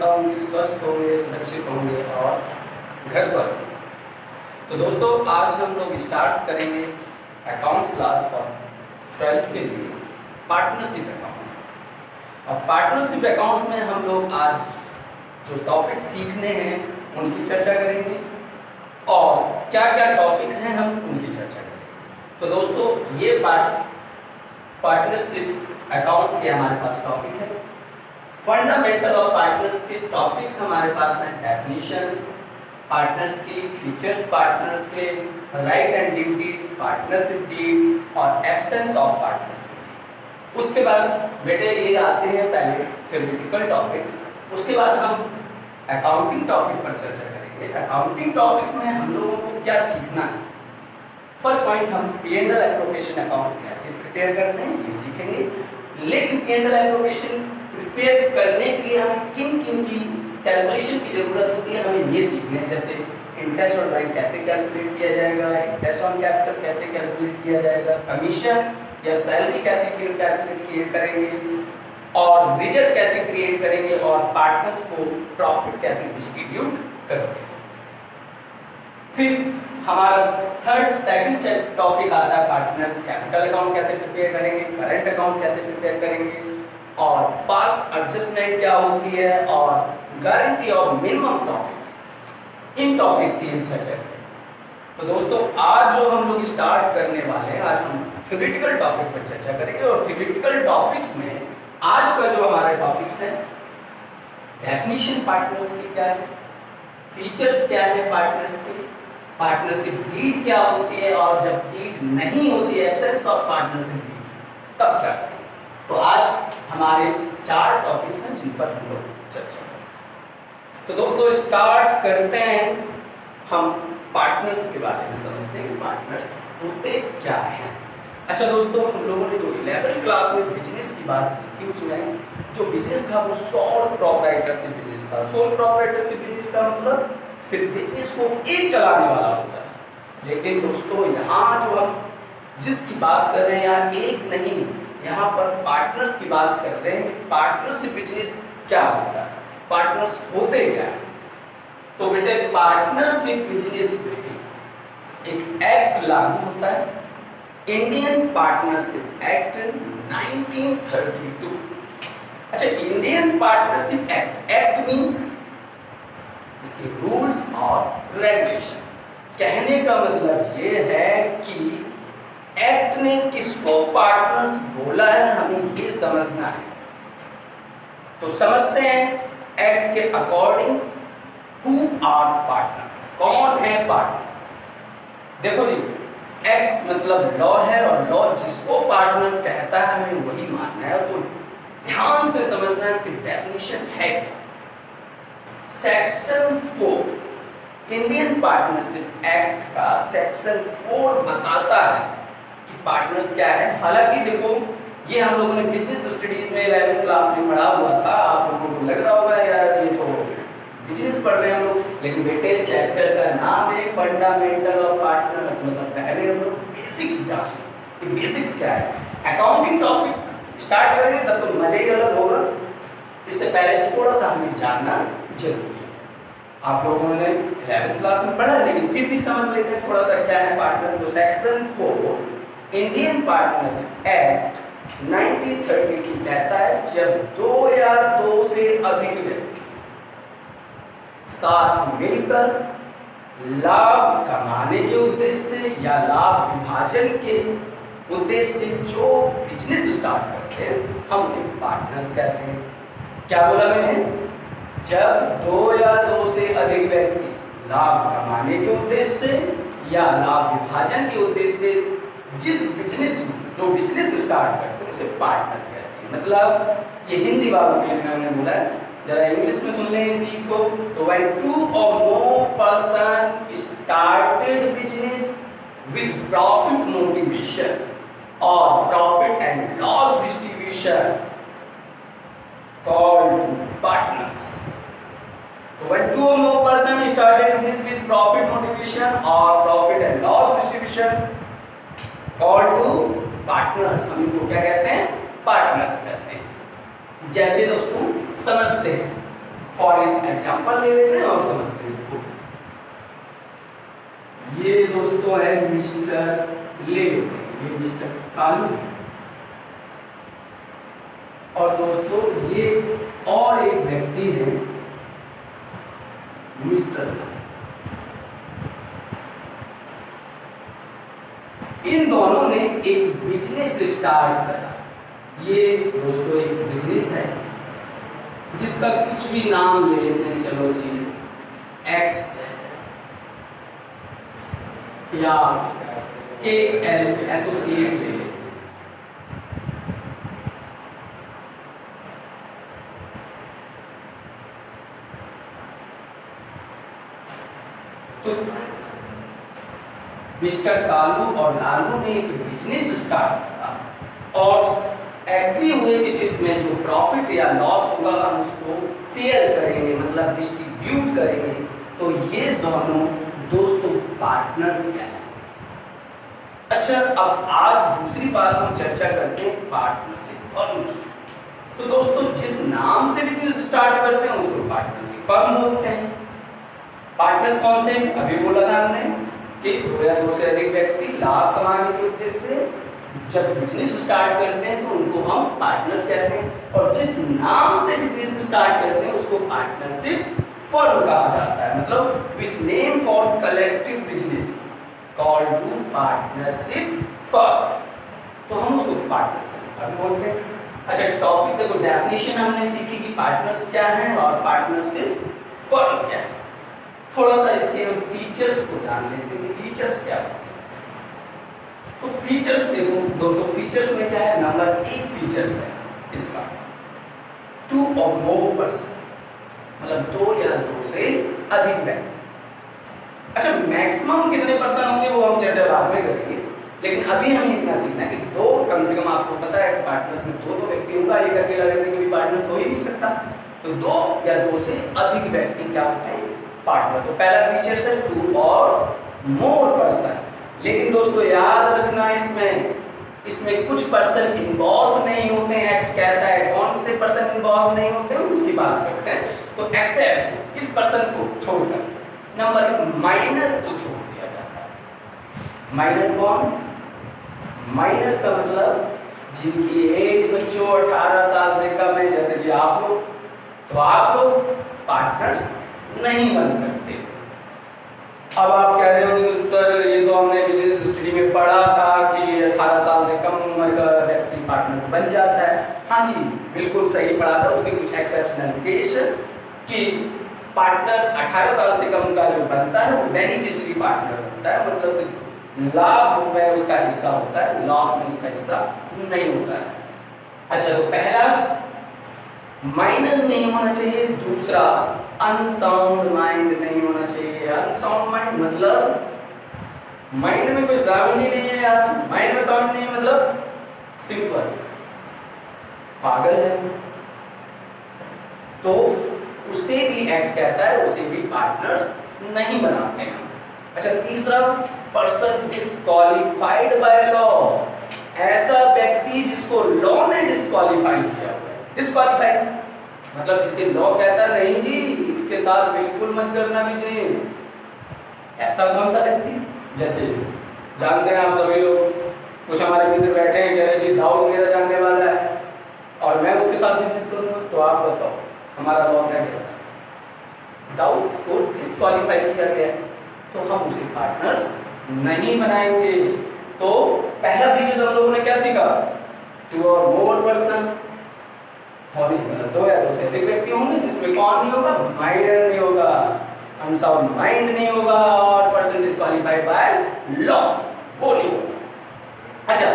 माता होंगी, स्वस्थ होंगे, सुरक्षित होंगे और घर पर। तो दोस्तों आज हम लोग स्टार्ट करेंगे अकाउंट्स क्लास और 12th के लिए पार्टनरशिप अकाउंट्स। अब पार्टनरशिप अकाउंट्स में हम लोग आज जो टॉपिक सीखने हैं उनकी चर्चा करेंगे और क्या क्या टॉपिक हैं हम उनकी चर्चा करेंगे। तो दोस्तों ये पार्टनरशिप अकाउंट्स के हमारे पास टॉपिक है। फंडामेंटल ऑफ पार्टनर्स के टॉपिक्स हमारे पास हैं, डेफिनेशन पार्टनर्स की, फीचर्स पार्टनर्स के, right and duties, partnership deed और एब्सेंस ऑफ पार्टनरशिप। उसके बाद बेटे ये आते हैं पहले थ्योरेटिकल टॉपिक्स, उसके बाद हम अकाउंटिंग टॉपिक पर चर्चा करेंगे। अकाउंटिंग टॉपिक्स में हम लोगों को क्या सीखना है। फर्स्ट पॉइंट हम P&L एप्रोप्रिएशन अकाउंट्स कैसे प्रिपेयर करते हैं ये सीखेंगे, लेकिन P&L एप्रोप्रिएशन प्रिपेयर करने के लिए हमें किन किन की कैलकुलेशन की जरूरत होती है हमें ये सीखना है। जैसे इंटरेस्ट ऑन ड्राइंग कैसे कैलकुलेट किया जाएगा, इंटरेस्ट ऑन कैपिटल कैसे कैलकुलेट किया जाएगा, कमीशन या सैलरी कैसे कैलकुलेट करेंगे और रिजल्ट कैसे क्रिएट करेंगे और पार्टनर्स को प्रॉफिट कैसे डिस्ट्रीब्यूट करेंगे। फिर हमारा सेकंड टॉपिक आता है पार्टनर्स कैपिटल अकाउंट कैसे प्रिपेयर करेंगे, करंट अकाउंट कैसे प्रिपेयर करेंगे और पास्ट एडजस्टमेंट क्या होती है और guarantee of minimum profit. In topics की हम चर्चा करेंगे। तो दोस्तों आज जो हम लोग स्टार्ट करने वाले हैं, आज हम थ्योरेटिकल टॉपिक पर चर्चा करेंगे और थ्योरेटिकल टॉपिक्स में आज का जो हमारे टॉपिक्स है, डेफिनेशन पार्टनर्स की क्या है, फीचर्स क्या है पार्टनर्स के, पार्टनरशिप डीड क्या होती है और जब डीड नहीं होती है एब्सेंस ऑफ पार्टनरशिप डीड तब क्या करें। तो आज हमारे 4 टॉपिक्स हैं जिन पर हम लोग चर्चा करेंगे। तो दोस्तों स्टार्ट करते हैं, हम पार्टनर्स के बारे में समझते हैं। पार्टनर्स होते क्या हैं। अच्छा दोस्तों, हम लोगों ने जो 11th क्लास में बिजनेस की बात की थी उसमें जो बिजनेस था वो सोल प्रोप्राइटरशिप बिजनेस था। सोल प्रोप्राइटरशिप बिजनेस का मतलब सिर्फ बिजनेस को एक चलाने वाला होता था। लेकिन दोस्तों यहाँ जो हम जिसकी बात कर रहे हैं यहाँ एक नहीं, यहाँ पर पार्टनर्स की बात कर रहे हैं कि पार्टनरशिप बिजनेस क्या होता है, पार्टनर्स होते क्या है। तो बेटे पार्टनरशिप बिजनेस में एक एक्ट लागू होता है, इंडियन पार्टनरशिप एक्ट 1932। अच्छा, इंडियन पार्टनरशिप एक्ट मींस इसके रूल्स और रेगुलेशन। कहने का मतलब ये है कि एक्ट ने किसको पार्टनर्स बोला है हमें ये समझना है। तो समझते हैं एक्ट के अकॉर्डिंग हु आर पार्टनर्स, कौन है पार्टनर्स। देखो जी, एक्ट मतलब लॉ है और लॉ जिसको पार्टनर्स कहता है हमें वही मानना है। तो ध्यान से समझना है कि डेफिनेशन है। सेक्शन 4 इंडियन पार्टनरशिप एक्ट का सेक्शन 4 बताता है कि पार्टनर्स क्या है। हालांकि देखो ये हम लोगों ने बिजनेस स्टडीज में 11th क्लास में पढ़ा हुआ था, आप लोगों को लग रहा होगा यार ये तो बिजनेस पढ़ रहे हैं हम लोग, लेकिन बेटे चैप्टर का नाम है फंडामेंटल ऑफ पार्टनर्स। मतलब पहले हम लोग बेसिक्स जान लें, बेसिक्स क्या है। अकाउंटिंग टॉपिक स्टार्ट करेंगे तब तो मजा ही अलग होगा, इससे पहले थोड़ा सा हमें जानना जरूरी है। आप लोगों ने 11th क्लास में पढ़ा लेकिन फिर भी समझ लेते हैं थोड़ा सा क्या है पार्टनर्स। तो सेक्शन 4 इंडियन पार्टनरशिप एक्ट 1932 कहता है जब 2 या 2 से अधिक व्यक्ति साथ मिलकर लाभ कमाने के उद्देश्य से या लाभ विभाजन के उद्देश्य से जो बिजनेस स्टार्ट करते हैं हम उन्हें पार्टनर्स कहते हैं। क्या बोला मैंने, जब 2 या 2 से अधिक व्यक्ति लाभ कमाने के उद्देश्य से या लाभ विभाजन के उद्देश्य से जो बिजनेस स्टार्ट करते हैं उसे पार्टनर्स कहते हैं। मतलब ये हिंदी वालों के लिए मैंने बोला है, जरा इंग्लिश में सुन लें इसी को। तो when 2 or more person started business with profit motivation or profit and loss distribution called partners. So when 2 or more person started business with profit motivation or profit and loss distribution called to partners, हम इनको क्या कहते हैं, partners कहते हैं। जैसे दोस्तों समझते हैं फॉर एग्जाम्पल ले लेते हैं और समझते हैं इसको। ये दोस्तों है मिस्टर, ले लेते हैं ये मिस्टर कालू है, और दोस्तों ये और एक व्यक्ति है मिस्टर। इन दोनों ने एक बिजनेस स्टार्ट करा। ये दोस्तों एक बिजनेस है जिसका कुछ भी नाम ले लेते हैं, चलो जी एक्स या KL एसोसिएट ले लेते हैं। तो मिस्टर कालू और लालू ने एक बिजनेस स्टार्ट करा और एग्री हुए कि जिसमें जो प्रॉफिट या लॉस होगा हम उसको शेयर करेंगे, मतलब डिस्ट्रीब्यूट करेंगे। तो ये दोनों दोस्तों पार्टनर्स हैं। अच्छा, अब आज दूसरी बात हम चर्चा करते हैं पार्टनरशिप फर्म की। तो दोस्तों जिस नाम से बिजनेस स्टार्ट करते हैं उसको पार्टनरशिप फर्म बोलते हैं। पार्टनर्स कौन थे? अभी बोला था हमने कि दो या दो से अधिक व्यक्ति लाभ कमाने के उद्देश्य से जब बिजनेस स्टार्ट करते हैं तो उनको हम पार्टनर्स कहते हैं, और जिस नाम से बिजनेस स्टार्ट करते हैं उसको पार्टनरशिप फर्म कहा जाता है। मतलब which name for collective business called to partnership firm, तो हम उसको पार्टनरशिप फर्म बोलते हैं। अच्छा, टॉपिक देखो, डेफिनेशन हमने सीखी कि पार्टनर्स क्या है और पार्टनरशिप फर्म क्या है। थोड़ा सा इसके हम फीचर्स को जान लेते हैं कि फीचर्स क्या होते हैं। तो फीचर्स देखो दोस्तों, फीचर्स में क्या है, नंबर 1 फीचर्स है इसका 2 और मोर पर्सन, मतलब 2 या 2 से अधिक व्यक्ति। अच्छा, मैक्सिमम कितने पर्सन होंगे वो हम चर्चा बाद में करेंगे, लेकिन अभी हमें इतना सीखना है कि 2 कम से कम, आपको पता है पार्टनर्स में 2 व्यक्ति होगा, एक अकेला व्यक्ति कभी पार्टनर्स हो ही नहीं सकता। तो 2 या 2 से अधिक व्यक्ति क्या होते हैं, पार्टनर। तो पहला फीचर है 2 और मोर पर्सन। लेकिन दोस्तों याद रखना, इसमें कुछ पर्सन इन्वॉल्व नहीं होते हैं। एक्ट कहता है कौन से पर्सन इन्वॉल्व नहीं होते हैं उसकी बात करते हैं। तो एक्सेप्ट किस पर्सन को छोड़कर, नंबर 1 माइनर को छोड़ दिया जाता है। माइनर कौन? माइनर का मतलब जिनकी एज बच्चों 18 साल से कम है, जैसे कि आप लोग, तो आप लोग पार्टनर्स नहीं बन सकते। अब आप कह रहे हो सर ये तो हमने बिजनेस स्टडी में पढ़ा था कि 18 साल से कम उम्र का व्यक्ति पार्टनर्स बन जाता है। हाँ जी, बिल्कुल सही पढ़ा था। उसमें कुछ एक्सेप्शनल केस कि पार्टनर 18 साल से कम का जो बनता है वो बेनिफिशियरी पार्टनर बनता है, मतलब सिर्फ लाभ में उसका हिस्सा होता है, लॉस में उसका हिस्सा नहीं होता है। अच्छा, तो पहला माइनर नहीं होना चाहिए, दूसरा अनसाउंड माइंड नहीं होना चाहिए। अनसाउंड माइंड मतलब माइंड में कोई साउंड ही नहीं है यार, माइंड में साउंड नहीं है मतलब सिंपल पागल है, तो उसे भी एक्ट कहता है, उसे भी पार्टनर्स नहीं बनाते हैं। अच्छा, तीसरा पर्सन डिस्क्वालिफाइड बाय लॉ, ऐसा व्यक्ति जिसको लॉ ने डिस्क्वालिफाई किया हुआ है। डिस्क्वालिफाइड मतलब जिसे लॉ कहता नहीं जी इसके साथ बिल्कुल मत करना बिजनेस, ऐसा कौन सा व्यक्ति? जैसे जानते हैं आप सभी लोग, कुछ हमारे मित्र बैठे हैं, कह रहे जी दाऊद मेरा जानने वाला है और मैं उसके साथ बिजनेस करूंगा, तो आप बताओ हमारा लॉ क्या कहता है? दाऊद को डिस्क्वालिफाई किया गया है, तो हम उसे पार्टनर्स नहीं बनाएंगे। तो पहला फीचर हम लोगों ने क्या सीखा? 2 और मोर पर्सन होने, मतलब 2 या 2 से अधिक व्यक्ति होंगे जिसमें कौन नहीं होगा? माइनर नहीं होगा, अनसाउंड माइंड नहीं होगा, और पर्सन डिस्क्वालिफाइड बाय लॉ वो नहीं होगा। अच्छा,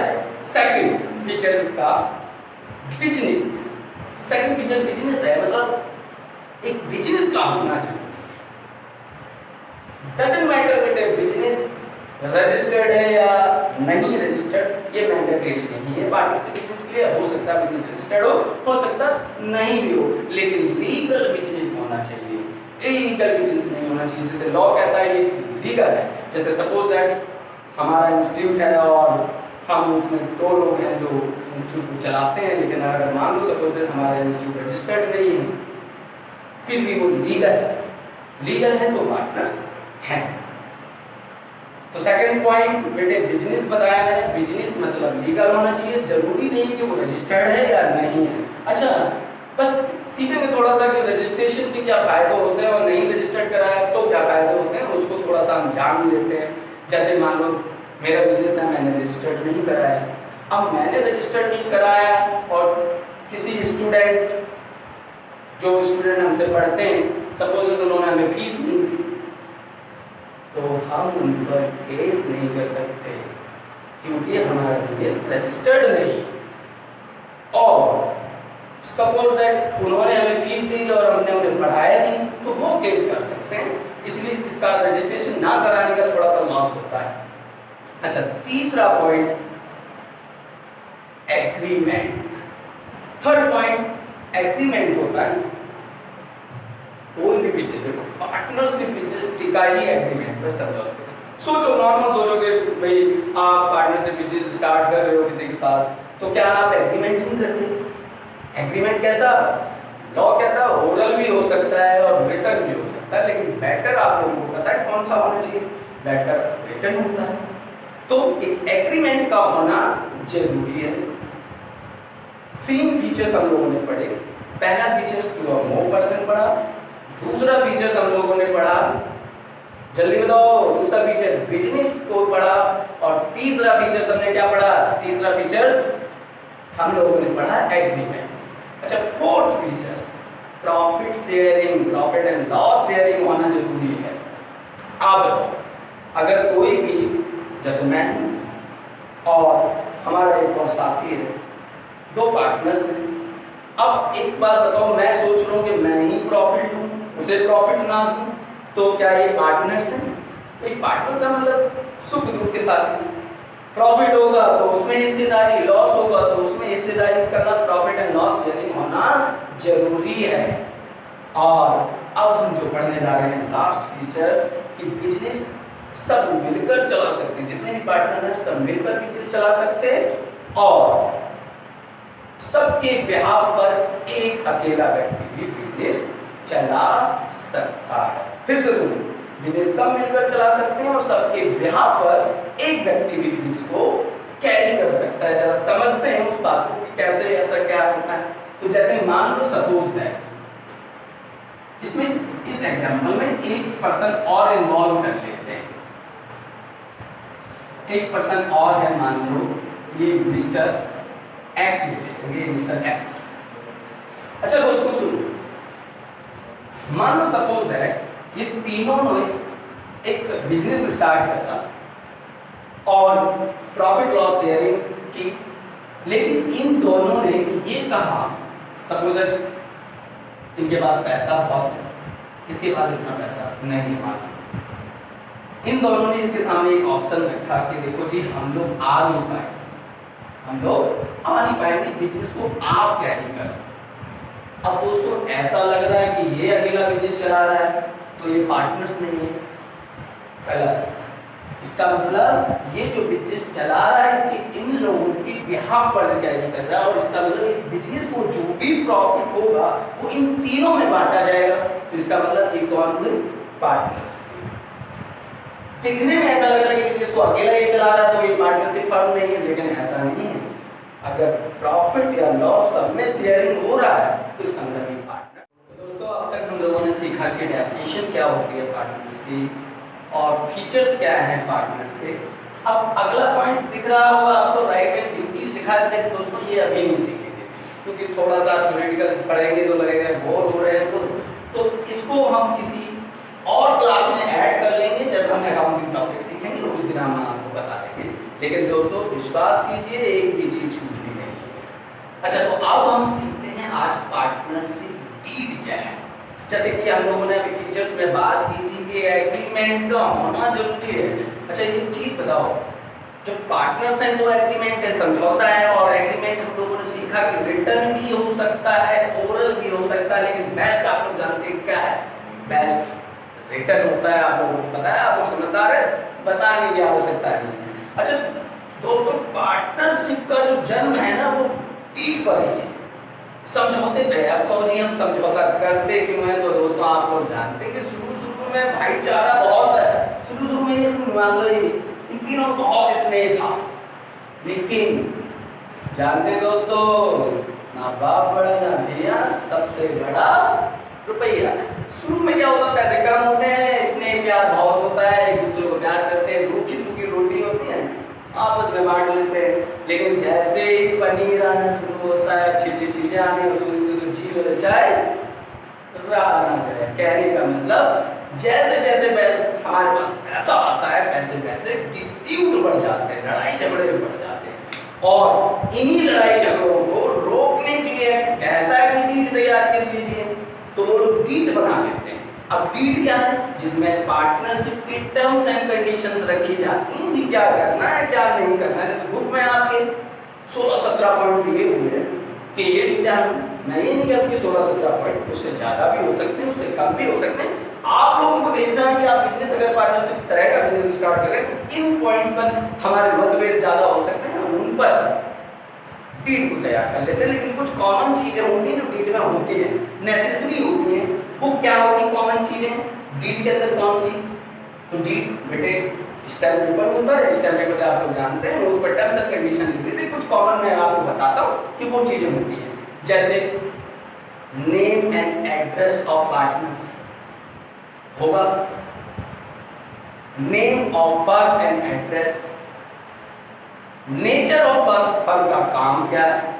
सेकंड फीचर इसका बिजनेस। सेकंड फीचर बिजनेस है, मतलब एक बिजनेस का होना चाहिए। डजंट मैटर बेटे बिजनेस रजिस्टर्ड है या नहीं रजिस्टर्ड, ये मैंडेटरी नहीं है। पार्टनरशिप बिजनेस के लिए हो सकता है बिजनेस रजिस्टर्ड हो सकता नहीं भी हो, लेकिन लीगल बिजनेस होना चाहिए, इलीगल बिजनेस नहीं होना चाहिए। जैसे लॉ कहता है ये लीगल है, जैसे सपोज दैट हमारा इंस्टीट्यूट है और हम उसमें 2 लोग हैं जो इंस्टीट्यूट को चलाते हैं, लेकिन अगर मान लो सपोज दैट हमारा इंस्टीट्यूट रजिस्टर्ड नहीं है, फिर भी वो लीगल है तो पार्टनर्स हैं। तो सेकंड पॉइंट बेटे बिजनेस बताया मैंने, बिजनेस मतलब लीगल होना चाहिए, जरूरी नहीं कि वो रजिस्टर्ड है या नहीं है। अच्छा बस सीखेंगे थोड़ा सा कि रजिस्ट्रेशन के क्या फायदे होते हैं और नहीं रजिस्टर्ड कराया तो क्या फायदे होते हैं, उसको थोड़ा सा हम जान लेते हैं। जैसे मान लो मेरा बिजनेस है, मैंने रजिस्टर्ड नहीं कराया, अब मैंने रजिस्टर्ड नहीं कराया और किसी स्टूडेंट हमसे पढ़ते हैं, सपोज उन्होंने हमें फीस नहीं दी, तो हम उन पर केस नहीं कर सकते क्योंकि हमारा बिजनेस रजिस्टर्ड नहीं। और सपोज दैट उन्होंने हमें फीस दी और हमने उन्हें पढ़ाया नहीं, तो वो केस कर सकते हैं, इसलिए इसका रजिस्ट्रेशन ना कराने का थोड़ा सा लॉस होता है। अच्छा तीसरा point agreement. Third point agreement होता है, कोई भी बिजनेस देखो पार्टनरशिप बिजनेस टिका ही एग्रीमेंट पर समझौते। सोचो नॉर्मल सोचो कि भाई आप पार्टनरशिप बिजनेस स्टार्ट कर रहे हो किसी के साथ, तो क्या आप एग्रीमेंट नहीं करते? एग्रीमेंट कैसा? लॉ कहता है ओरल भी हो सकता है और रिटन भी हो सकता है, लेकिन बेटर आप लोगों को पता है कौन सा होना चाहिए, बेटर रिटन होता है। तो एक एग्रीमेंट का होना जरूरी है। 3 फीचर्स हम लोगों ने पढ़े। पहला features two or more person पढ़ा, दूसरा फीचर्स हम लोगों ने पढ़ा, जल्दी बताओ, दूसरा फीचर बिजनेस को पढ़ा, और तीसरा फीचर्स हमने क्या पढ़ा? तीसरा फीचर्स हम लोगों ने पढ़ा एग्रीमेंट। अच्छा fourth features profit sharing, profit and loss sharing होना जरूरी है। आप बताओ अगर कोई भी, जैसे मैं हूं और हमारा एक और साथी है, 2 पार्टनर्स हैं, अब एक बात बताओ, मैं सोच रहा हूं कि मैं ही प्रॉफिट दूं उसे प्रॉफिट ना दूं, तो क्या ये पार्टनर्स हैं? एक पार्टनर्स का मतलब सुख दुख के साथ, प्रॉफिट होगा तो उसमें हिस्सेदारी, लॉस होगा तो उसमें हिस्सेदारी, इसका मतलब प्रॉफिट एंड लॉस शेयरिंग होना जरूरी है। और अब हम जो पढ़ने जा रहे हैं लास्ट फीचर्स कि बिजनेस सब मिलकर चला सकते हैं, जितने भी पार्टनर हैं सब मिलकर बिजनेस चला सकते हैं, और सबके बिहाफ पर एक अकेला व्यक्ति भी बिजनेस चला सकता है। फिर से सुनो, बिजनेस सब मिलकर चला सकते हैं और सबके बिहाफ पर एक व्यक्ति भी बिजनेस को कैरी कर सकता है। जरा समझते हैं उस बात को कि कैसे ऐसा क्या होता है। तो जैसे मान लो सपोज दैट इसमें इस एग्जांपल में एक पर्सन और इन्वॉल्व कर लेते हैं, एक पर्सन और है, मान लो ये मिस्टर एक्स ले लेते हैं, ये मिस्टर एक्स। अच्छा दोस्तों सुनो, मान लो सपोज दैट ये तीनों ने एक बिजनेस स्टार्ट करा और प्रॉफिट लॉस शेयरिंग की, लेकिन इन दोनों ने ये कहा, सपोज दैट इनके पास पैसा बहुत है, इसके पास इतना पैसा नहीं है, इन दोनों ने इसके सामने एक ऑप्शन रखा कि देखो जी हम लोग आ नहीं पाएंगे, बिजनेस को आप कैरी करें। अब दोस्तों ऐसा लग रहा है कि ये अकेला बिजनेस चला रहा है तो ये पार्टनर्स नहीं है, गलत। इसका मतलब ये जो बिजनेस चला रहा है इसके इन लोगों के बिहाफ पर कैरी कर रहा है, और इसका मतलब इस बिजनेस को जो भी प्रॉफिट होगा वो इन तीनों में बांटा जाएगा। तो इसका मतलब ये कौन हुए? पार्टनर्स। दिखने में ऐसा लग रहा है कि बिजनेस को अकेला ये चला रहा है तो ये पार्टनरशिप फर्म नहीं है, लेकिन ऐसा नहीं है। अगर प्रॉफिट या लॉस सब में शेयरिंग हो रहा है तो इसका मतलब ये पार्टनर। तो दोस्तों अब तक हम लोगों ने सीखा कि डेफिनेशन क्या होती है पार्टनर्स की और फीचर्स क्या हैं पार्टनर्स के। अब अगला पॉइंट दिख रहा होगा आपको, राइट एंड ड्यूटीज लिखा है, लेकिन दोस्तों ये अभी नहीं सीखेंगे क्योंकि थोड़ा सा थ्योरेटिकल पढ़ेंगे तो लगेगा बोर हो रहे हैं, तो इसको हम किसी और क्लास में ऐड कर लेंगे जब हम अकाउंटिंग टॉपिक सीखेंगे, उस दिन हम आपको बता देंगे। लेकिन दोस्तों विश्वास कीजिए एक भी चीज छूटनी नहीं है। अच्छा तो अब हम सीखते हैं आज पार्टनरशिप डीड क्या है। जैसे कि हम लोगों ने अभी फीचर्स में बात की थी कि एग्रीमेंट का होना जरूरी है। अच्छा ये चीज बताओ, जो पार्टनर्स हैं वो एग्रीमेंट है, समझौता है, और एग्रीमेंट हम लोगों ने सीखा कि रिटर्न भी हो सकता है, ओरल भी हो सकता है, लेकिन बेस्ट आप लोग जानते हैं क्या है? बेस्ट रिटर्न होता है। आप लोगों को पता है, आप लोग समझदार है, बताने की आवश्यकता नहीं है। अच्छा दोस्तों पार्टनरशिप का जो जन्म है ना वो डीड पर ही है। समझौते पे अब फौजी हम समझौता करते क्यों हैं, तो दोस्तों आप लोग जानते हैं कि शुरू में भाईचारा बहुत है, शुरू में ये मान लो इन तीनों बहुत स्नेह था, लेकिन जानते हैं दोस्तों, ना बाप बड़ा ना भैया, सबसे बड़ा रुपया। शुरू में क्या होता है, पैसे कम होते हैं, स्नेह प्यार बहुत होता है, एक दूसरे को प्यार करते हैं, रूखी सूखी रोटी होती है आपस में बांट लेते हैं, लेकिन जैसे ही पनीर आना शुरू होता है, अच्छी अच्छी चीजें आनी शुरू होती, जी हो जाए रहा ना जाए। कहने का मतलब जैसे जैसे हमारे पास पैसा आता है, पैसे पैसे डिस्प्यूट बढ़ जाते हैं, लड़ाई झगड़े बढ़ जाते हैं, और इन्हीं लड़ाई झगड़ों को रोकने के लिए कहता है कि डीड तैयार कर लीजिए, तो वो लोग डीड बना लेते हैं। अब डीड क्या है, जिसमें पार्टनरशिप की टर्म्स एंड कंडीशंस रखी जाती हैं कि क्या करना है क्या नहीं करना है। जैसे बुक में आपके 16-17 पॉइंट दिए हुए हैं कि ये डीड है, मैं ये नहीं कहता कि 16-17 पॉइंट, उससे ज़्यादा भी हो सकते हैं, उससे कम भी हो सकते हैं। आप लोगों को देखना है कि आप बिजनेस अगर पार्टनरशिप तरह का बिजनेस स्टार्ट करें तो इन पॉइंट्स पर हमारे मतभेद ज़्यादा हो सकते हैं, हम उन पर डीड को तैयार कर लेते हैं। लेकिन कुछ कॉमन चीजें होती हैं जो डीड में होती हैं, नेसेसरी होती हैं। वो क्या होती है कॉमन चीजें डीड के अंदर, कौन सी? तो डीड बेटे स्टैम्प पेपर होता है, स्टैम्प पेपर आप लोग जानते हैं, उस पर टर्म्स एंड कंडीशन लिखी थी। कुछ कॉमन मैं आपको बताता हूँ कि वो चीजें होती हैं, जैसे name and address of partners होगा, name of firm and address, nature of firm का काम क्या है,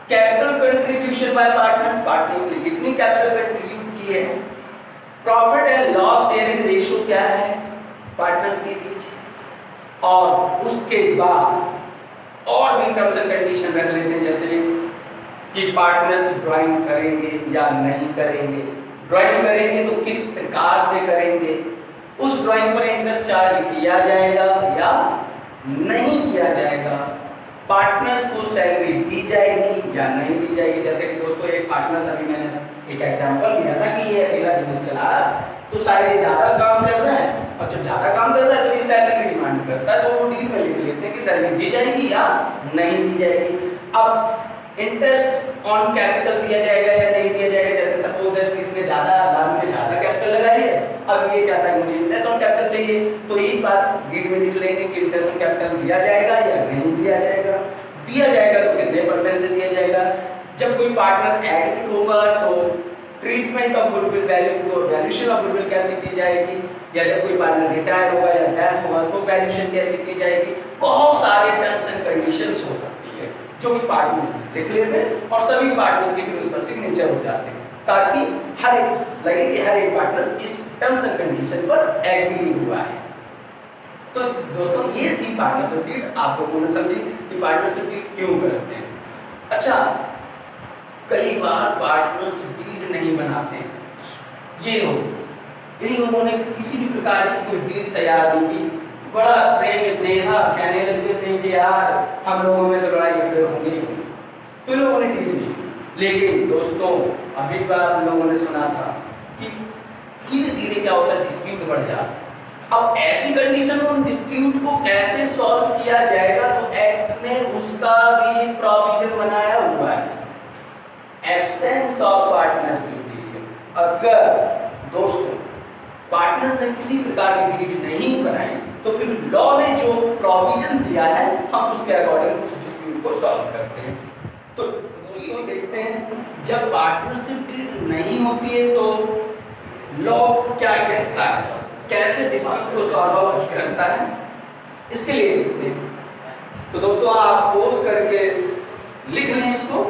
capital contribution by partners, partners ने कितनी कैपिटल कंट्रीब्यूट की है, profit and loss sharing ratio क्या है पार्टनर्स के बीच, और उसके बाद और भी टर्म्स एंड कंडीशन रख लेते हैं, जैसे कि पार्टनर्स ड्राइंग करेंगे या नहीं करेंगे, ड्राइंग करेंगे तो किस प्रकार से करेंगे, उस ड्राइंग पर इंटरेस्ट चार्ज किया जाएगा या नहीं किया जाएगा, पार्टनर्स को सैलरी दी जाएगी या नहीं दी जाएगी। जैसे कि दोस्तों एक पार्टनर्स, अभी मैंने एक एग्जांपल लिया था कि ये अकेला बिजनेस चला रहा है, तो शायद ये ज्यादा काम कर रहा है, और जो ज्यादा काम कर रहा है तो ये सैलरी की डिमांड करता है, तो वो डील में लिख लेते हैं कि सैलरी दी जाएगी या नहीं दी जाएगी। अब इंटरेस्ट ऑन कैपिटल दिया जाएगा या नहीं दिया जाएगा, जैसे सपोज दैट इसने ज्यादा लाभ में ज्यादा कैपिटल लगाई है, अब ये कहता है मुझे इंटरेस्ट ऑन कैपिटल चाहिए, तो एक बात डीड में लिख लेंगे कि इंटरेस्ट ऑन कैपिटल दिया जाएगा या नहीं दिया जाएगा, दिया जाएगा तो कितने % से दिया जाएगा। जब कोई पार्टनर एडमिट होगा तो ट्रीटमेंट ऑफ गुडविल वैल्यू को वैल्यूएशन ऑफ गुडविल कैसे की जाएगी, या जब कोई पार्टनर रिटायर होगा या डेथ होगा तो वैल्यूएशन कैसे की जाएगी। बहुत सारे टर्म्स एंड कंडीशंस हो सकती है जो कि पार्टनर्स लिख लेते हैं, और सभी पार्टनर्स के फिर उस पर सिग्नेचर हो जाते हैं, ताकि हर एक लगे कि हर एक पार्टनर इस टर्म्स एंड कंडीशन पर एग्री हुआ है। तो दोस्तों ये थी पार्टनरशिप डीड, आप लोगों ने समझी कि पार्टनरशिप डीड क्यों करते हैं। अच्छा, कई बार पार्टनरशिप डीड नहीं बनाते हैं ये लोग, इन लोगों ने किसी भी प्रकार की कोई डीड तैयार नहीं की, बड़ा प्रेम स्नेह था, कहने लगे नहीं जी यार हम लोगों में तो लड़ाई झगड़े होंगे, तो इन लोगों ने डीड नहीं। लेकिन दोस्तों अभी बार लोगों ने सुना था कि धीरे धीरे क्या होता है, डिस्प्यूट बढ़ जाता है। अब ऐसी कंडीशन में डिस्प्यूट को कैसे सॉल्व किया जाएगा, तो एक्ट ने उसका भी प्रोविजन बनाया हुआ है, एब्सेंस ऑफ पार्टनरशिप डीड। अगर दोस्तों पार्टनर्स ने किसी प्रकार की डीड नहीं बनाई तो फिर लॉ ने जो प्रोविजन दिया है हम उसके अकॉर्डिंग उस डिस्प्यूट को सॉल्व करते हैं। तो दोस्तों देखते हैं, जब पार्टनरशिप डीड नहीं होती है तो लॉ क्या कहता है, कैसे डिस्प्यूट को सॉल्व करता है, इसके लिए देखते हैं। तो दोस्तों आप पोस्ट करके लिख लें इसको,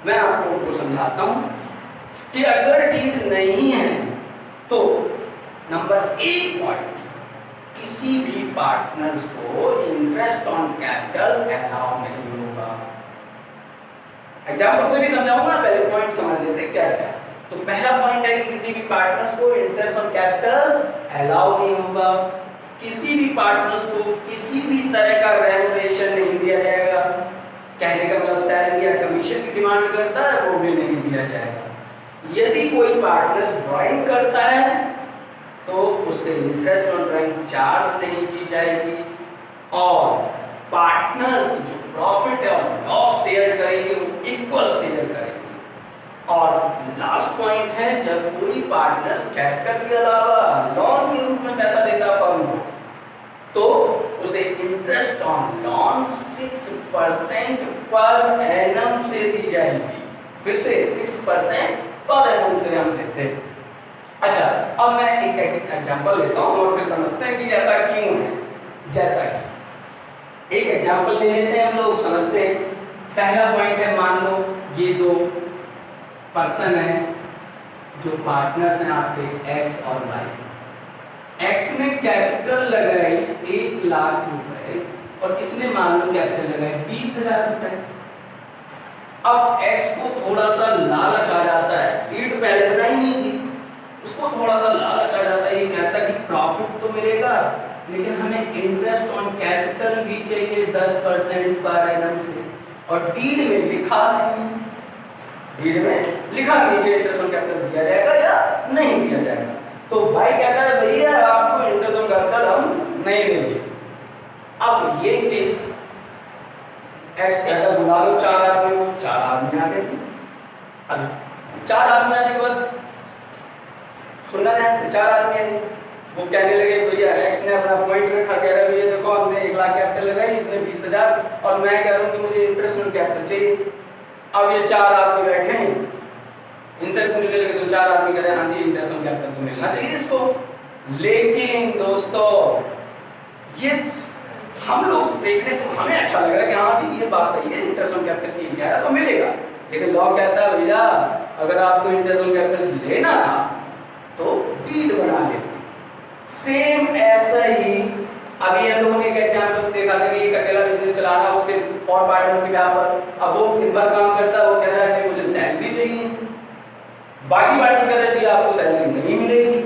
मैं आप लोगों को समझाता हूं कि अगर डीड नहीं है तो नंबर 1 पॉइंट, किसी भी पार्टनर्स को इंटरेस्ट ऑन कैपिटल अलाउ नहीं होगा। एग्जांपल से भी समझाऊंगा, पहले पॉइंट समझ लेते हैं क्या क्या। तो पहला पॉइंट है कि किसी भी पार्टनर्स को इंटरेस्ट ऑन कैपिटल अलाउ नहीं होगा, किसी भी पार्टनर्स को किसी भी तरह का रेम्युनरेशन नहीं दिया जाएगा, कहने का मतलब सैलरी या कमीशन की डिमांड करता है वो भी नहीं दिया जाएगा। यदि कोई पार्टनर्स ड्राइंग करता है तो उससे इंटरेस्ट ऑन ड्राइंग चार्ज नहीं की जाएगी, और पार्टनर्स जो प्रॉफिट और लॉस शेयर करेंगे वो इक्वल शेयर पार्टनर्स कैपिटल के अलावा लोन के रूप में पैसा देता है फर्म को, तो उसे interest on loan 6% per annum से दी जाएगी। फिर से 6% पर एनम से हम देते हैं। अच्छा, अब मैं एक एग्जांपल लेता हूं और फिर समझते हैं कि ऐसा क्यों है। जैसा कि एक एग्जांपल ले लेते हैं हम लोग, समझते हैं। पहला पॉइंट है, मान लो ये दो पर्सन है जो पार्टनर्स हैं आपके एक्स और वाई। एक्स ने कैपिटल लगाई 1 लाख रुपए और इसने मान लो कैपिटल लगाई 20,000 रुपए। अब एक्स को थोड़ा सा लालच आ जाता है, ईट पहले बनाई नहीं थी, इसको थोड़ा सा लालच आ जाता है, ये कहता है कि प्रॉफिट तो मिलेगा लेकिन हमें इंटरेस्ट ऑन कैपिटल भी चाहिए 10% पर एनम से, और डीड में लिखा नहीं, डीड में लिखा नहीं कि इंटरेस्ट ऑन कैपिटल दिया जाएगा या नहीं दिया जाएगा। तो भाई कहता है भैया आपको इंटरेस्ट ऑन कैपिटल हम नहीं देंगे। अब ये केस एक्स कहता है बुला लो 4 आदमी को, 4 आदमी आ गए। अब 4 आदमी आने के बाद सुनना ध्यान से, 4 आदमी आए, वो कहने लगे भैया एक्स ने अपना पॉइंट रखा, कह रहा भैया देखो हमने 1 लाख कैपिटल लगाई, इसने 20,000 और मैं कह रहा हूँ कि मुझे इंटरेस्ट ऑन कैपिटल चाहिए। अब ये 4 आदमी बैठे हैं, इनसे पूछने लगे तो 4 आदमी कह रहे हैं हाँ जी इंटरेस्ट ऑन कैपिटल तो मिलना चाहिए इसको। लेकिन दोस्तों ये हम लोग देख रहे तो हमें अच्छा लग रहा है कि हाँ जी ये बात सही है, इंटरेस्ट ऑन कैपिटल की कह रहा तो मिलेगा, लेकिन लॉ कहता है भैया अगर आपको इंटरेस्ट ऑन कैपिटल लेना था तो डीड बना लेते। सेम ऐसा ही अभी हम लोगों ने एक एग्जांपल देखा था कि एक अकेला बिजनेस चला रहा है, उसके और पार्टनर्स के यहाँ पर, अब वो दिन भर काम करता है, वो कह रहा है कि मुझे सैलरी चाहिए, बाकी पार्टनर्स कह रहे हैं जी आपको सैलरी नहीं मिलेगी।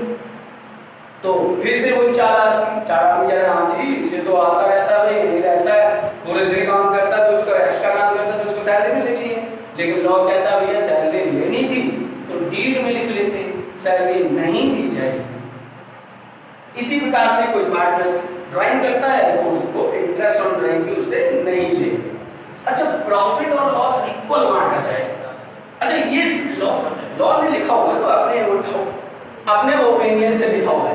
तो फिर से वही 4 आदमी कह रहे हैं हाँ जी ये तो आता रहता है भाई, यही रहता है, पूरे दिन काम करता है तो उसको एक्स्ट्रा काम करता है तो उसको सैलरी मिलनी चाहिए। लेकिन लॉ कहता है भैया सैलरी लेनी थी तो डीड में लिख लेते, सैलरी नहीं दी जाएगी। इसी प्रकार से कोई पार्टनर्स ड्राइंग करता है तो उसको इंटरेस्ट ऑन ड्राइंग भी उससे नहीं लेंगे। अच्छा, प्रॉफिट और लॉस इक्वल बांटा जाएगा। अच्छा, ये लॉ ने लिखा होगा तो अपने ओपिनियन से लिखा होगा,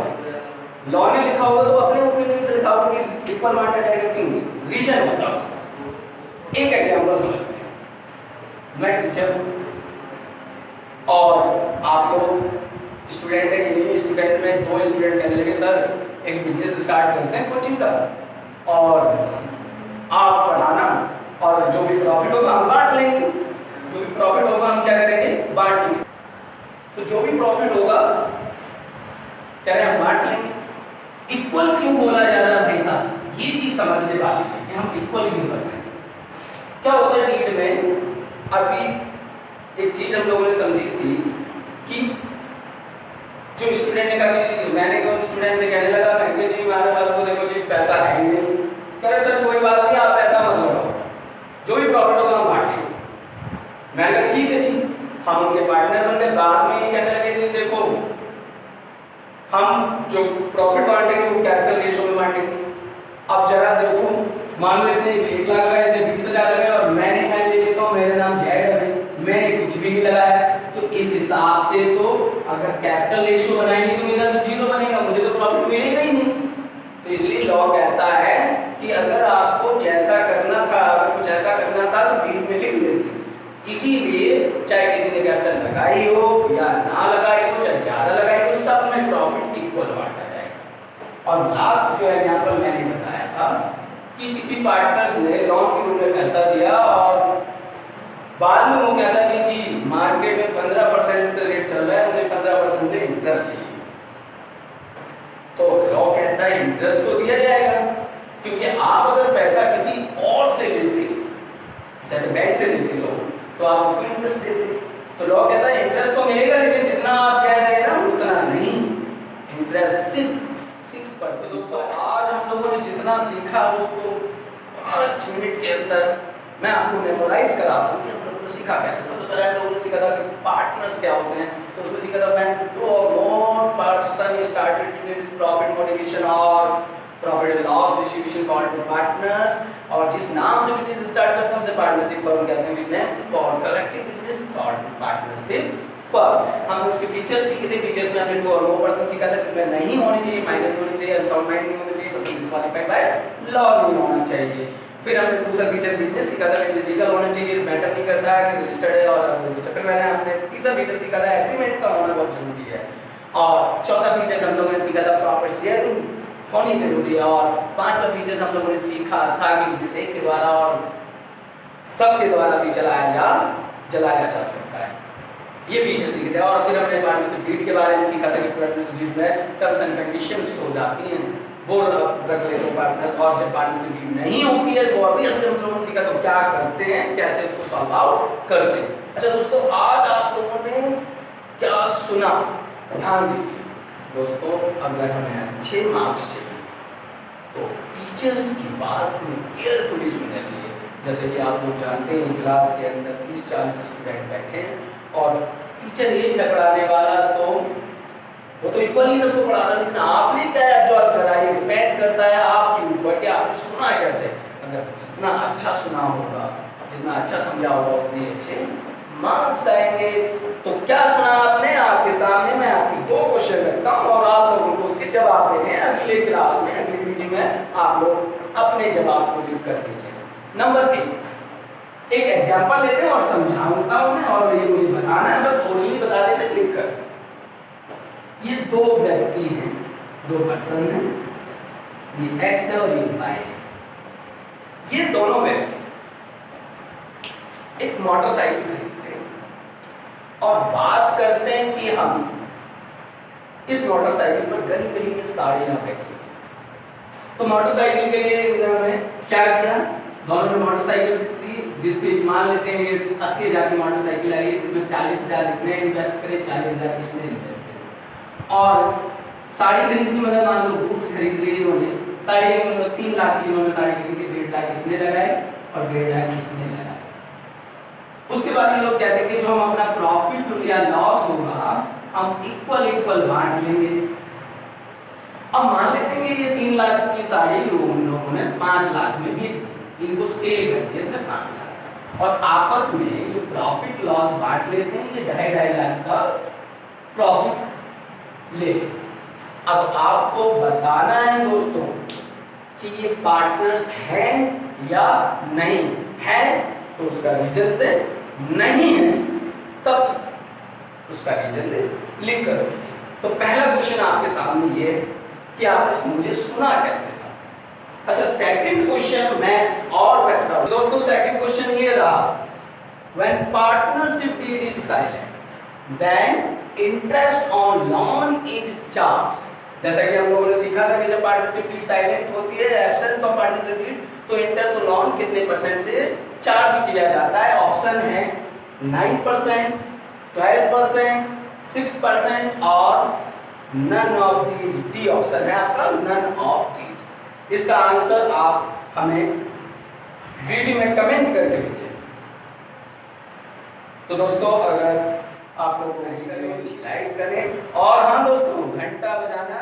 लॉ ने लिखा होगा तो अपने ओपिनियन से लिखा होगा कि इक्वल बांटा जाएगा, क्यों? रीजन होता है उसका। एक एग्जांपल समझते हैं, मैं टीचर हूं और आप लोग स्टूडेंट है कि नहीं, स्टूडेंट में 2 स्टूडेंट कहने लगे सर एक बिजनेस स्टार्ट करते हैं कोचिंग का और आप पढ़ाना और जो भी प्रॉफिट होगा हम बांट लेंगे, जो भी प्रॉफिट होगा हम क्या करेंगे बांट लेंगे। तो जो भी प्रॉफिट होगा कह रहे हैं हम बांट लेंगे। इक्वल क्यों बोला जा रहा है भाई साहब, ये चीज समझने वाली है कि हम इक्वल क्यों कर रहे हैं। क्या होता है डीड में, अभी एक चीज हम लोगों ने समझी थी कि जो स्टूडेंट ने कहा कि मैंने कहा स्टूडेंट से कहने लगा मैं कि जी हमारे पास तो देखो जी पैसा है ही नहीं, कह रहे सर कोई बात नहीं आप पैसा मत लगाओ, जो भी प्रॉफिट होगा हम बांटेंगे। मैंने कहा ठीक है जी, हम उनके पार्टनर बन गए। बाद में ये कहने लगे जी देखो हम जो प्रॉफिट बांटेंगे वो कैपिटल रेशो में बांटेंगे। अब जरा देखो मान लो इसने 1 लाख लगाया, इसने 20,000 लगाया और मैं ले लेता हूँ, मेरा नाम जैड है, मैंने कुछ भी नहीं लगाया, तो इस हिसाब से तो अगर कैपिटल रेशियो बनाएंगे तो मेरा तो 0 बनेगा, मुझे तो प्रॉफिट मिलेगा ही नहीं। तो इसलिए लॉ कहता है कि अगर आपको जैसा करना था, अगर कुछ ऐसा करना था तो डीड में लिख लेते। इसीलिए चाहे किसी ने कैपिटल लगाई हो या ना लगाई हो, चाहे ज्यादा लगाई हो, सब में प्रॉफिट इक्वल बांटा जाएगा। और लास्ट जो एग्जांपल मैंने बताया था कि किसी पार्टनर्स ने लोन के रूप में पैसा दिया और बाद में वो कहता है कि जी मार्केट में 15% से रेट चल रहा है, मुझे 15% से इंटरेस्ट चाहिए। तो लॉ कहता है इंटरेस्ट तो दिया जाएगा, क्योंकि आप अगर पैसा किसी और से लेते, जैसे बैंक से लेते लोग, तो आप उसको इंटरेस्ट देते। तो लॉ कहता है इंटरेस्ट तो मिलेगा लेकिन जितना आप कह रहे हैं ना उतना नहीं, इंटरेस्ट सिर्फ 6%। दोस्तों आज हम लोगों ने जितना सीखा उसको 5 मिनट के अंदर मैं आपको मेमोराइज कराता हूँ कि हम लोगों ने सीखा क्या है। सबसे पहले हम लोगों ने सीखा था कि पार्टनर्स क्या होते हैं, तो उसमें सीखा था when 2 or more person started with profit motivation और profit and loss distribution called to partners. और जिस नाम से बिजनेस स्टार्ट करते हैं उसे पार्टनरशिप फर्म कहते हैं, which name is called collective business called partnership verb हमने उसके फीचर्स सीखे थे। फीचर्स में हमने 2 और 9% सीखा था, जिसमें नहीं होनी चाहिए, माइनर नहीं होनी चाहिए, अनसाउंड माइंड नहीं होना चाहिए, पर्सन डिस्क्वालीफाइड बाय लॉ नहीं होना चाहिए। फिर हमने दूसरा फीचर बिजनेस सीखा था, लीगल होना चाहिए, मैटर नहीं करता है कि रजिस्टर्ड है और रजिस्टर्ड पे मैंने हमने तीसरा फीचर सीखा था एग्रीमेंट का होना बहुत जरूरी है। और चौथा फीचर हम लोगों ने सीखा था प्रॉफिट शेयरिंग होनी जरूरी है। और पांचवा फीचर हम लोगों ने सीखा था कि बिजनेस एक के द्वारा और सबके द्वारा भी जलाया जा सकता है। ये फीचर सीखे थे। और फिर हमने पार्टनरशिप डीड के बारे में सीखा था कि पार्टनरशिप डीड में टर्म्स एंड कंडीशंस हो जाती हैं, वो रख लेते हैं पार्टनर्स। और जब पार्टनरशिप डीड नहीं होती है वो अभी हम लोगों ने सीखा तो क्या करते हैं, कैसे उसको सॉल्व आउट करते हैं। अच्छा दोस्तों, आज आप लोगों ने क्या सुना, ध्यान दीजिए दोस्तों। अगर हमें अच्छे मार्क्स चाहिए तो टीचर्स की बात हमें केयरफुली सुनना चाहिए। जैसे कि आप लोग जानते हैं क्लास के अंदर 30-40 स्टूडेंट बैठे हैं और टीचर एक है पढ़ाने वाला, तो वो तो इक्वली सबको पढ़ा रहा है, लेकिन आपने क्या एब्जॉर्ब करा ये डिपेंड करता है आपके ऊपर कि आपने सुना कैसे। अगर जितना अच्छा सुना होगा, जितना अच्छा समझा होगा, उतने अच्छे मार्क्स आएंगे। तो क्या सुना आपने, आपके सामने मैं आपके 2 क्वेश्चन रखता हूँ और आप लोगों को उसके जवाब देने हैं। अगले क्लास में, अगली वीडियो में आप लोग अपने जवाब को लिख कर दीजिए। नंबर 1, एक एग्जांपल लेते हैं और समझाऊंगा मैं, और ये मुझे बताना है, बस ओरली बता देना लिख कर। ये 2 व्यक्ति हैं, 2 पर्सन हैं, ये एक्स है और ये वाई है। ये दोनों व्यक्ति एक मोटरसाइकिल खरीदते हैं और बात करते हैं कि हम इस मोटरसाइकिल पर गली गली में साड़ियां फेंकेंगे। तो मोटरसाइकिल के लिए इन्होंने क्या किया, दोनों ने मोटरसाइकिल खरीदी, जिसपे मान लेते हैं 80,000 की मोटरसाइकिल आई है, जिसमें 40,000 इसने इन्वेस्ट करे, 40,000 इसने इन्वेस्ट करे। और साड़ी खरीदनी, मतलब मान लो बूट्स खरीद लिए इन्होंने, साड़ी 3 लाख की इन्होंने साड़ी खरीद के 1.5 लाख इसने लगाए और 1.5 लाख इसने लगाए। उसके बाद ये लोग कहते हैं कि जो हम अपना प्रॉफिट या लॉस होगा हम इक्वल बांट लेंगे। अब मान लेते हैं कि ये 3 लाख की साड़ी लोगों ने 5 लाख में बेच दी, इनको सेल कर दिया इसने 5 लाख, और आपस में जो प्रॉफिट लॉस बांट लेते हैं, ये 2.5 लाख का प्रॉफिट ले। अब आपको बताना है दोस्तों कि ये पार्टनर्स हैं या नहीं है, तो उसका रीजन दे, नहीं है तब उसका रीजन दे, लिख कर दीजिए। तो पहला क्वेश्चन आपके सामने ये है कि आपने मुझे सुना कैसे था। अच्छा, सेकंड क्वेश्चन मैं और रख रहा हूं दोस्तों। सेकंड क्वेश्चन ये रहा, when partnership deed is silent then interest on loan is charged. जैसा कि हम लोगों ने सीखा था कि जब पार्टनरशिप डीड साइलेंट होती है, एब्सेंस ऑफ पार्टनरशिप डीड, तो इंटरेस्ट ऑन लोन कितने % से चार्ज किया जाता है। ऑप्शन है 9%, 12%, 6% और none of these. D option है आपका नन ऑफ दीज। इसका आंसर आप हमें वीडियो में कमेंट करके भेजें। तो दोस्तों, अगर आप लोग को लाइक करें, और हाँ दोस्तों, घंटा बजाना